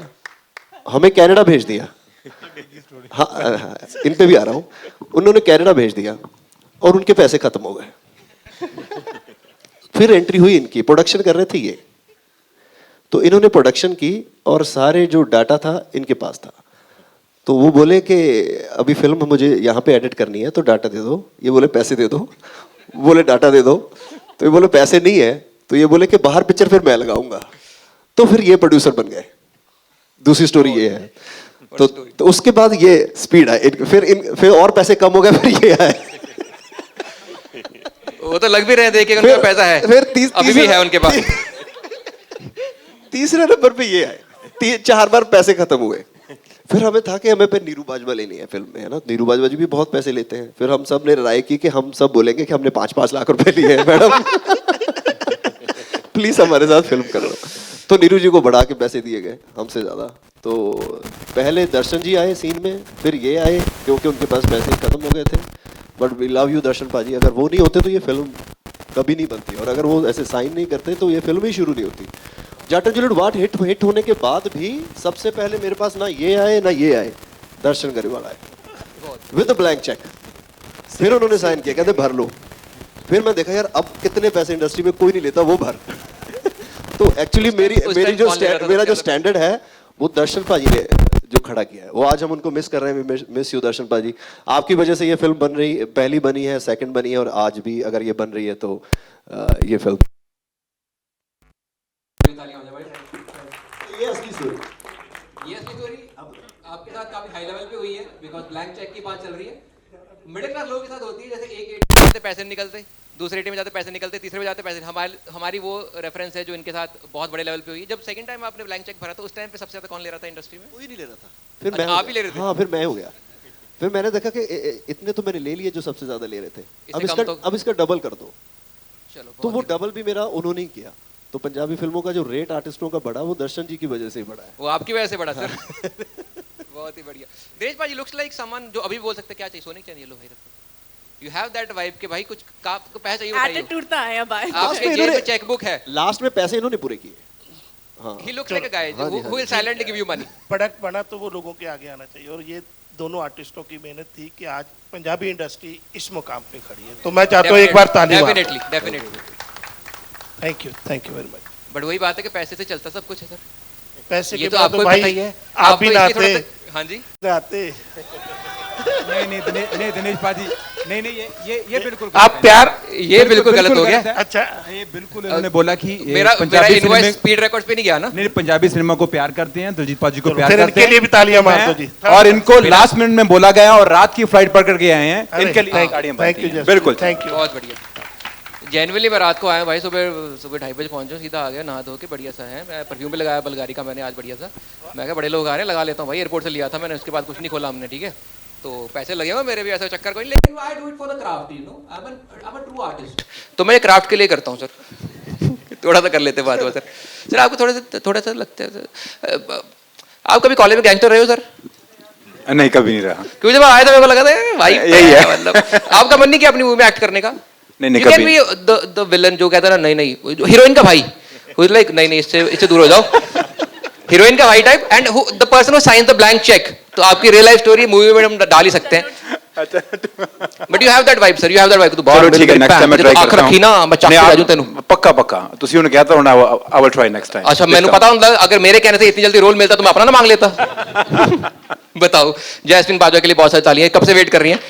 हमें कनाडा भेज दिया। हाँ, इन पे भी आ रहा हूँ। उन्होंने कनाडा भेज दिया और उनके पैसे खत्म हो गए। फिर एंट्री हुई इनकी, प्रोडक्शन कर रहे थे ये, तो इन्होंने प्रोडक्शन की और सारे जो डाटा था इनके पास था। तो वो बोले कि अभी फिल्म मुझे यहाँ पे एडिट करनी है, तो डाटा दे दो। ये बोले पैसे दे दो, बोले डाटा दे दो। तो ये बोले पैसे नहीं है, तो ये बोले कि बाहर पिक्चर फिर मैं लगाऊंगा। तो फिर ये प्रोड्यूसर बन गए। दूसरी स्टोरी ये है। तो उसके बाद ये स्पीड है, फिर और पैसे कम हो गए, फिर ये आए। वो तो लग भी रहे थे कि उनका पैसा है, फिर अभी भी है उनके पास। तीसरे नंबर पे ये आए। 4 बार पैसे खत्म हुए। फिर हमें था कि हमें पे नीरू बाजवा लेनी है फिल्म में, है ना। नीरू बाजवा जी भी बहुत पैसे लेते हैं। फिर हम सब ने राय की कि हम सब बोलेंगे कि हमने 5-5 लाख रुपए लिए हैं मैडम, प्लीज हमारे साथ फिल्म करो। तो नीरू जी को बढ़ा के पैसे दिए गए हमसे ज़्यादा। तो पहले दर्शन जी आए सीन में, फिर ये आए क्योंकि उनके पास पैसे खत्म हो गए थे। बट वी लव यू दर्शन पाजी, अगर वो नहीं होते तो ये फिल्म कभी नहीं बनती, और अगर वो ऐसे साइन नहीं करते तो ये फिल्म ही शुरू नहीं होती। जट एंड जूलियट वाट हिट होने के बाद भी सबसे पहले मेरे पास ना ये आए ना ये आए, दर्शन गरेवाल आए विद ब्लैंक चेक। फिर उन्होंने साइन किया, कहते भर लो। फिर मैं देखा यार अब कितने पैसे इंडस्ट्री में कोई नहीं लेता, वो भर। तो एक्चुअली मेरा जो स्टैंडर्ड है वो दर्शन पाजी ने जो खड़ा किया है, वो आज हम उनको मिस कर रहे हैं। मिस यू दर्शन पाजी, आपकी वजह से ये फिल्म बन रही, पहली बनी है, सेकंड बनी है, और आज भी अगर ये बन रही है तो ये फिल्म ये असली स्टोरी आपके साथ काफी हाई लेवल पे हुई है, बिकॉज ब्लैंक चेक की बात चल रही है। मिडिल क्लास लोगों के साथ होती है, जैसे एक एटी में जाते पैसे निकलते, दूसरे एटी में जाते पैसे निकलते, तीसरे में जाते पैसे। हमारी वो रेफरेंस है जो इनके साथ बहुत बड़े लेवल पे हुई है। जब सेकंड टाइम आपने ब्लैंक चेक भरा तो उस टाइम पे सबसे ज्यादा कौन ले रहा था इंडस्ट्री में? कोई नहीं ले रहा था। फिर अच्छा, मैं आप ही ले रहे थे? हाँ, फिर मैं हो गया। फिर मैंने देखा कि इतने तो मैंने ले लिए जो सबसे ज्यादा ले रहे थे, अब इसका डबल कर दो। चलो, तो वो डबल भी मेरा उन्होंने ही किया। तो पंजाबी फिल्मों का जो रेट आर्टिस्टों का बढ़ा, वो दर्शन जी की वजह से ही बढ़ा है। वो आपकी वजह से बढ़ा सर। बहुत ही बढ़िया। दिनेश भाई लुक्स लाइक समवन जो अभी बोल सकते क्या चाहिए, सोने चाहिए, लो भाई रखो। यू हैव दैट वाइब कि भाई कुछ आपको पैसा चाहिए, बताइए। एटीट्यूड तो आया भाई। आपके जेब में चेकबुक है, लास्ट में पैसे इन्होंने पूरे किए। हाँ, he looks like a guy who will silently give you money. Product बना तो वो लोगों के आगे आना चाहिए, और ये दोनों आर्टिस्टों की मेहनत थी कि आज पंजाबी इंडस्ट्री इस मुकाम पे खड़ी है। तो मैं चाहता हूँ एक बार ताली। Definitely. Thank you very much. But वही बात है कि पैसे से चलता सब कुछ है सर। पैसे ये के तो बिना आपको ही भाई पता ही है। आप आपको भी इसकी नाते थोड़ा हाँ जी नाते नहीं दिनेश पाजी नहीं ये बिल्कुल आप प्यार ये बिल्कुल गलत हो गया। है। अच्छा ये बिल्कुल इन्होंने बोला कि ये मेरा Punjabi invoice cinema speed records पे नहीं गया ना। नहीं पंजाबी सिनेमा को प्यार करते हैं, दिलजीत पाजी को प्यार फिर करते इनके हैं। लिए भी तालियां मार दो जी। और इनको लास्ट मिनट में बोला गया और रात की फ्लाइट पकड़ के आए हैं, अरे, इनके लिए thank- ताड़ियां thank बनती you, हैं। Justin, बिल्कुल thank you। बहुत बढ़िया। जेनुअली मैं रात को आया भाई, सुबह 2:30 बजे पहुंचा, सीधा आ गया नहा धो के, बढ़िया सा है। मैं परफ्यूम भी लगाया बल्गारी का मैंने आज बढ़िया सा। मैं कहा बड़े लोग आ रहे हैं, लगा लेता हूँ भाई, एयरपोर्ट से लिया था मैंने, उसके बाद कुछ नहीं खोला हमने, ठीक है। तो पैसे लगे हुए मेरे भी, ऐसा चक्कर कोई, लेकिन I do it for the craft, you know, I am a true artist. तो मैं क्राफ्ट के लिए करता हूँ सर। थोड़ा सा कर लेते बात वो सर। सर आपको थोड़ा सा लगता है आप कभी कॉलेज में गैंगस्टर रहे हो सर? नहीं कभी नहीं रहा। क्योंकि जब आया था मेरे को लगा था भाई यही है। मतलब आपका मन नहीं किया अपनी मूवी में एक्ट करने का? नहीं You can be the villain जो कहता है ना, नहीं हीरोइन का भाई, who is like नहीं इससे दूर हो जाओ, हीरोइन का भाई type, and the person who science the blank cheque. तो आपकी रियल लाइफ स्टोरी मूवी में हम डाल ही सकते हैं। But you have that vibe sir, you have that vibe. तो चलो ठीक है, नेक्स्ट टाइम मैं ट्राई करता हूं। रखी ना मैं चाकू बाजू तेनू। पक्का ਤੁਸੀਂ ਉਹਨੂੰ ਕਹਿਤਾ ਹੁਣ I will try next time। अच्छा मैंने पता ਹੁੰਦਾ अगर मेरे कहने से इतनी जल्दी रोल मिलता तो मैं अपना ना मांग लेता। बताओ, जैस्मिन बाजवा के लिए बहुत सारी तालियां, कब से वेट कर रही हैं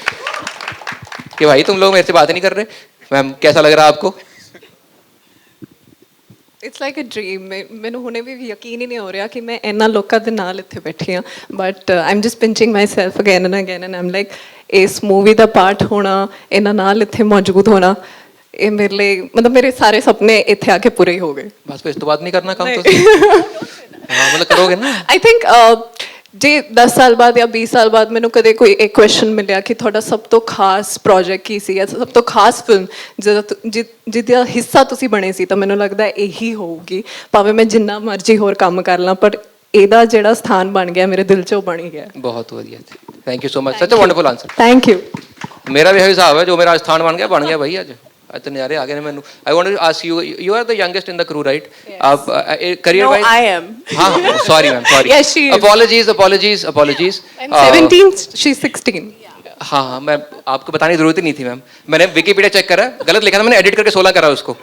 कि भाई तुम लोग मेरे से बात नहीं कर रहे। मैम कैसा लग रहा है आपको? It's like a dream. ਮੈਨੂੰ ਹੁਣੇ ਵੀ ਯਕੀਨ ਹੀ ਨਹੀਂ ਹੋ ਰਿਹਾ ਕਿ ਮੈਂ ਇਹਨਾਂ ਲੋਕਾਂ ਦੇ ਨਾਲ ਇੱਥੇ ਬੈਠੀ ਹਾਂ, but I am just pinching myself again and again and um like ਇਸ ਮੂਵੀ ਦਾ ਪਾਰਟ ਹੋਣਾ, ਇਹਨਾਂ ਨਾਲ ਇੱਥੇ ਮੌਜੂਦ ਹੋਣਾ, ਇਹ ਮੇਰੇ ਲਈ ਮਤਲਬ ਮੇਰੇ ਸਾਰੇ ਸੁਪਨੇ ਇੱਥੇ ਆ ਕੇ ਪੂਰੇ ਹੀ ਹੋ ਗਏ। बस पे इस तो बात नहीं करना काम तो हाँ मतलब करोगे ना। ਆਈ ਥਿੰਕ ਜੇ 10 ਸਾਲ ਬਾਅਦ ਜਾਂ 20 ਸਾਲ ਬਾਅਦ ਮੈਨੂੰ ਕਦੇ ਕੋਈ ਇੱਕ ਕੁਐਸਚਨ ਮਿਲਿਆ ਕਿ ਤੁਹਾਡਾ ਸਭ ਤੋਂ ਖਾਸ ਪ੍ਰੋਜੈਕਟ ਕੀ ਸੀ ਜਾਂ ਸਭ ਤੋਂ ਖਾਸ ਫਿਲਮ ਜਿਹਦਾ ਹਿੱਸਾ ਤੁਸੀਂ ਬਣੇ ਸੀ, ਤਾਂ ਮੈਨੂੰ ਲੱਗਦਾ ਇਹੀ ਹੋਊਗੀ। ਭਾਵੇਂ ਮੈਂ ਜਿੰਨਾ ਮਰਜ਼ੀ ਹੋਰ ਕੰਮ ਕਰ ਲਾਂ, ਪਰ ਇਹਦਾ ਜਿਹੜਾ ਸਥਾਨ ਬਣ ਗਿਆ ਮੇਰੇ ਦਿਲ 'ਚ, ਉਹ ਬਣ ਹੀ ਗਿਆ। बहुत बढ़िया, thank you so much, such a wonderful answer. Thank you. मेरा भी यही हिसाब है, जो मेरा स्थान बन गया भाई आज तो नज़ारे आ गए मैनू। I want to ask you, you are the youngest in the crew right? आप career No, wise I am. हाँ sorry ma'am sorry, Yes, she is. Apologies I'm 17, she's 16. हाँ मैं आपको बताने की जरूरत ही नहीं थी मैम, मैंने विकीपीडिया चेक करा, गलत लिखा था मैंने, एडिट करके 16 करा उसको,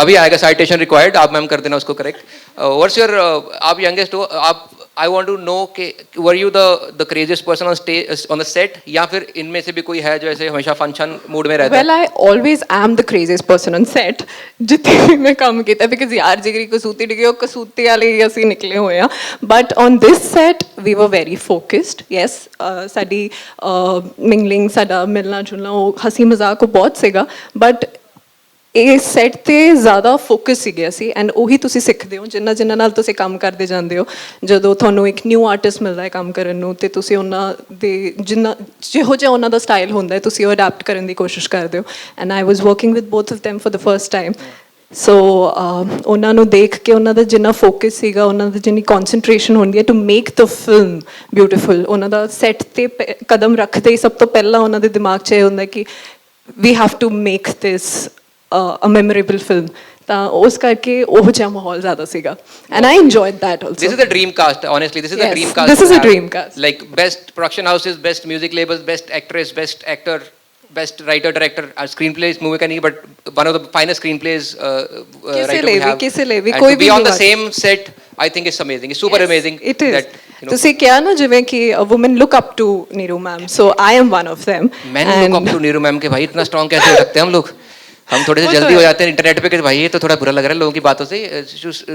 अभी आएगा साइटेशन रिक्वायर्ड, आप मैम कर देना उसको करेक्ट। व्हाट्स योर, आप यंगेस्ट हो, आप आई वांट टू नो कि were you the craziest person on stage on the set, या फिर इनमें से भी कोई है जो ऐसे हमेशा फंक्शन मूड में रहता है? Well, I always am the craziest person on set. जितने भी मैं काम किया, because यार जिगरी कसूती डिगे और कसूती वाले ही ਅਸੀਂ ਨਿਕਲੇ ਹੋਏ ਆ। But on this set we were very focused. Yes, ਸਾਡੀ mingling, ਸਾਡਾ ਮਿਲਣਾ ਜੁਲਣਾ, ਉਹ ਹਸੀ ਮਜ਼ਾਕ ਉਹ ਬਹੁਤ ਸੀਗਾ, but ਇਹ ਸੈੱਟ ਤੇ ਜ਼ਿਆਦਾ ਫੋਕਸ ਸੀ ਗਿਆ ਸੀ। ਐਂਡ ਉਹੀ ਤੁਸੀਂ ਸਿੱਖਦੇ ਹੋ ਜਿੰਨਾ ਨਾਲ ਤੁਸੀਂ ਕੰਮ ਕਰਦੇ ਜਾਂਦੇ ਹੋ। ਜਦੋਂ ਤੁਹਾਨੂੰ ਇੱਕ ਨਿਊ ਆਰਟਿਸਟ ਮਿਲਦਾ ਹੈ ਕੰਮ ਕਰਨ ਨੂੰ, ਤੇ ਤੁਸੀਂ ਉਹਨਾਂ ਦੇ ਜਿਹੋ ਜਿਹਾ ਉਹਨਾਂ ਦਾ ਸਟਾਈਲ ਹੁੰਦਾ ਹੈ, ਤੁਸੀਂ ਉਹ ਅਡੈਪਟ ਕਰਨ ਦੀ ਕੋਸ਼ਿਸ਼ ਕਰਦੇ ਹੋ। And I was working with both of them for the first time. ਸੋ ਉਹਨਾਂ ਨੂੰ ਦੇਖ ਕੇ ਉਹਨਾਂ ਦਾ ਜਿੰਨਾ ਫੋਕਸ ਸੀਗਾ, ਉਹਨਾਂ ਦੀ ਜਿੰਨੀ ਕੌਨਸਨਟ੍ਰੇਸ਼ਨ ਹੁੰਦੀ ਹੈ to make the film beautiful, ਉਹਨਾਂ ਦਾ ਸੈੱਟ ਤੇ ਕਦਮ ਰੱਖਦੇ ਹੀ ਸਭ ਤੋਂ ਪਹਿਲਾਂ ਉਹਨਾਂ ਦੇ ਦਿਮਾਗ 'ਚ ਇਹ ਹੁੰਦਾ ਕਿ we have to make this a memorable film। ਤਾਂ ਉਸ ਕਰਕੇ ਉਹ ਜਿਹਾ ਮਾਹੌਲ ਜ਼ਿਆਦਾ ਸੀਗਾ, and I enjoyed that also. This is the dream cast, honestly, this is the Yes, dream cast. this is a dream cast. Like best production houses, best music labels, best actress, best actor, best writer director, screenplay इस movie का नहीं, but one of the finest screenplays writer we have. किसे ले भी And कोई to be भी on the नहीं same set, I think it's amazing, it's super amazing It is. that, you know, ਤੁਸੀਂ ਕਿਹਾ ਨਾ ਜਿਵੇਂ ਕਿ women look up to Neeru ma'am, so I am one of them। men look up to Neeru ma'am के भाई इतना strong कैसे हो सकते हैं हम लोग? हम थोड़े से जल्दी हो जाते हैं इंटरनेट पे कि भाई ये तो थोड़ा बुरा लग रहा है लोगों की बातों से,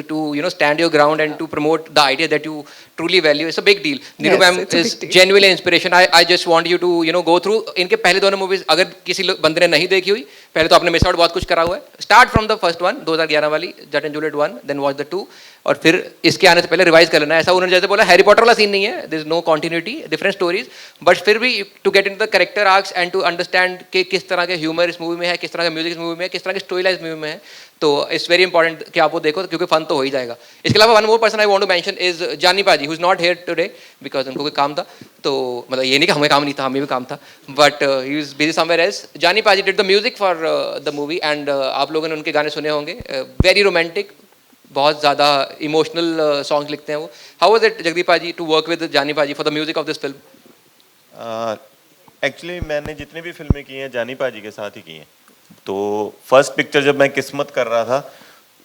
to you know stand your ground and to promote the idea that you truly value, it's a big deal. Neeru ma'am it's a is big deal. Genuinely inspiration. I just want you to you know go through इनके पहले दोनों मूवीज, अगर किसी बंदे ने नहीं देखी हुई, पहले तो आपने मिस आउट बहुत कुछ करा हुआ है। Start from the first one 2011 वाली Jatt and Juliet 1, then watch the 2, और फिर इसके आने से पहले रिवाइज कर लेना। ऐसा उन्होंने जैसे बोला हैरी पॉटर वाला सीन नहीं है, there is no continuity, different stories, but फिर भी to get in the character arcs and to understand कि किस तरह के ह्यूमर इस मूवी में है, किस तरह का म्यूजिक इस मूवी में है, किस तरह की स्टोरी लाइन इस मूवी में है। तो इट्स वेरी इंपॉर्टेंट कि आप वो देखो, क्योंकि फन तो हो ही जाएगा। इसके अलावा one more person I want to mention is Jaani paaji, who is not here today because उनको कोई काम था। तो मतलब ये नहीं कि हमें काम नहीं था, हमें भी काम था, but he is busy somewhere else. जानी पाजी did the music for the movie, and आप लोगों ने उनके गाने सुने होंगे, वेरी रोमांटिक, बहुत ज़्यादा इमोशनल सॉन्ग्स लिखते हैं वो। हाउ वाज इट जगदीप पाजी टू वर्क विद जानी पाजी for the music of this film? Actually मैंने जितनी भी फिल्में की हैं जानी पाजी के साथ ही की हैं। तो फर्स्ट पिक्चर जब मैं किस्मत कर रहा था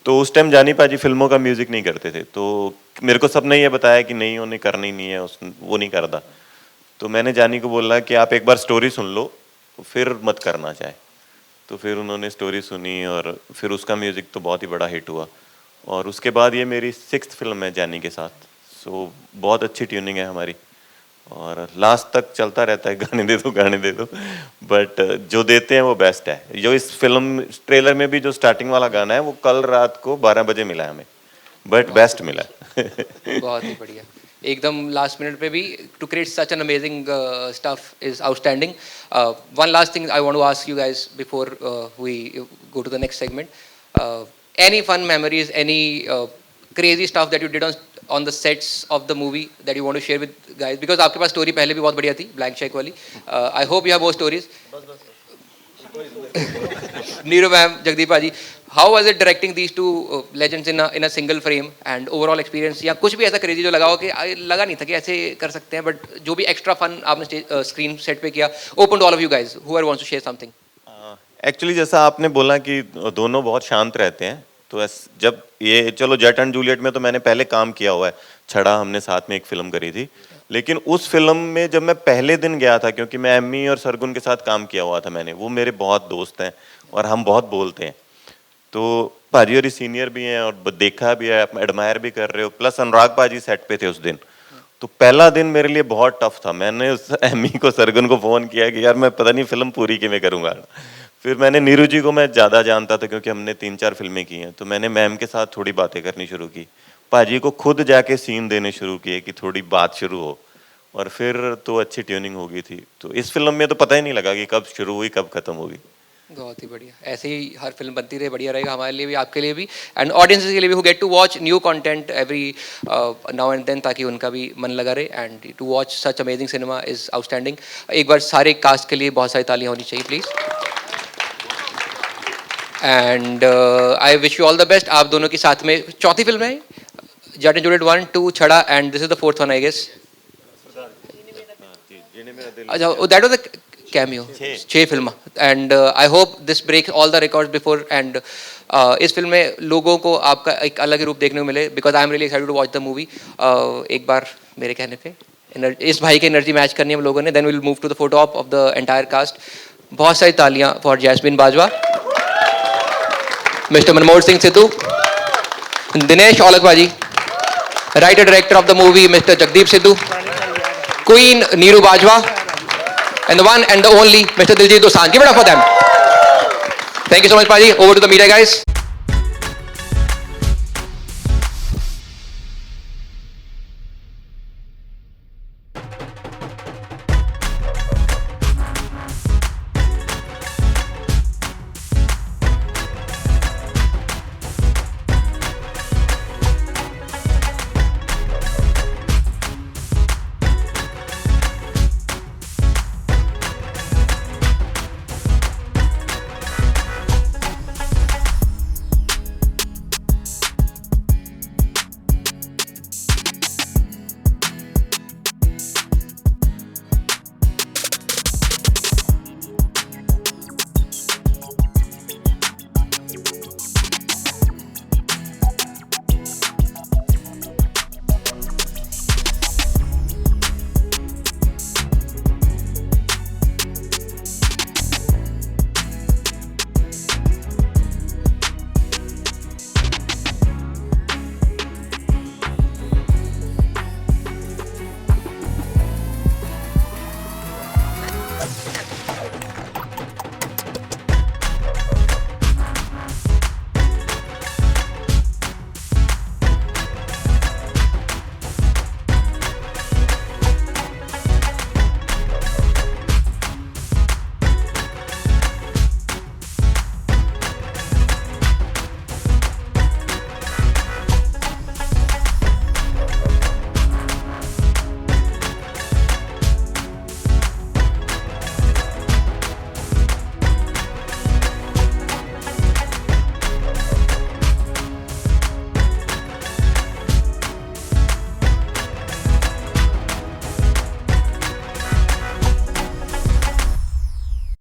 तो उस टाइम जानी पाजी फिल्मों का म्यूजिक नहीं करते थे, तो मेरे को सबने ये बताया कि नहीं उन्हें करनी नहीं है, वो नहीं करता। तो मैंने जानी को बोला कि आप एक बार स्टोरी सुन लो फिर मत करना चाहे। तो फिर उन्होंने स्टोरी सुनी और फिर उसका म्यूजिक तो बहुत ही बड़ा हिट हुआ। और उसके बाद ये मेरी 6th फिल्म है जानी के साथ। सो बहुत अच्छी ट्यूनिंग है हमारी और लास्ट तक चलता रहता है, गाने दे दो, बट जो देते हैं वो बेस्ट है। जो इस फिल्म ट्रेलर में भी जो स्टार्टिंग वाला गाना है वो कल रात को 12 बजे मिला है हमें, बट बेस्ट मिला है। बहुत ही बढ़िया, एकदम लास्ट मिनट पे भी to create such an amazing stuff is outstanding. One last thing I want to ask you guys before we go to the next segment, any fun memories, any crazy stuff that you did on the sets of the movie that you want to share with guys, because आपके पास स्टोरी पहले भी बहुत बढ़िया थी ब्लैंक चेक वाली। I hope you have more stories. Neeru ma'am, Jagdeep bhaji, how was it directing these two legends in a single frame and overall experience, या कुछ भी ऐसा क्रेजी जो लगा हो कि लगा नहीं था कि ऐसे कर सकते हैं, बट जो भी एक्स्ट्रा फन आपने स्क्रीन सेट पे किया, open to all of you guys whoever wants to share something. Actually जैसा आपने बोला कि दोनों बहुत शांत रहते हैं, तो जब ये चलो जट एंड जूलियट में तो मैंने पहले काम किया हुआ है, छड़ा हमने साथ में एक फिल्म करी थी, लेकिन उस फिल्म में जब मैं पहले दिन गया था, क्योंकि मैं एम्मी और सरगुन के साथ काम किया हुआ था मैंने, वो मेरे बहुत दोस्त हैं और हम बहुत बोलते हैं, तो भाजी और सीनियर भी हैं और देखा भी है, एडमायर भी कर रहे हो, प्लस अनुराग भाजी सेट पे थे उस दिन। तो पहला दिन मेरे लिए बहुत टफ था। मैंने उस एम्मी को, सरगुन को फ़ोन किया कि यार मैं पता नहीं फिल्म पूरी किमें करूँगा। फिर मैंने नीरू जी को मैं ज़्यादा जानता था क्योंकि हमने 3-4 फिल्में की हैं, तो मैंने मैम के साथ थोड़ी बातें करनी शुरू की, भाजी को खुद जाके सीन देने शुरू किए कि थोड़ी बात शुरू हो, और फिर तो अच्छी ट्यूनिंग हो गई थी। तो इस फिल्म में तो पता ही नहीं लगा कि कब शुरू हुई कब खत्म होगी। बहुत ही बढ़िया, ऐसे ही हर फिल्म बनती रहे, बढ़िया रहेगा हमारे लिए भी, आपके लिए भी, एंड ऑडियंसेस के लिए भी, who get to watch new content every now and then, ताकि उनका भी मन लगा रहे, and to watch such amazing cinema is outstanding. एक बार सारे कास्ट के लिए बहुत सारी तालियां होनी चाहिए please, and I wish you all the best. आप दोनों की साथ में चौथी फिल्म है जट and Juliet 1, 2, Chhadda, and this is the 4th one I guess. अच्छा, that was the cameo. 6 film, and I hope this break all the records before, and इस फिल्म में लोगों को आपका एक अलग रूप देखने को मिले, because I am really excited to watch the movie. एक बार मेरे कहने पे इस भाई की एनर्जी मैच करनी है हम लोगों ने, then will move to the photo of the entire cast. बहुत सारी तालियां for Jasmin Bajwa, mister Manmohan Singh Sidhu, Dinesh Aulakh bhaji, writer director of the movie mister Jagdeep Sidhu, queen Neeru Bajwa, and the one and the only Mr. Diljit Dosanjh. Give it up for them. Thank you so much, Paji. Over to the media, guys.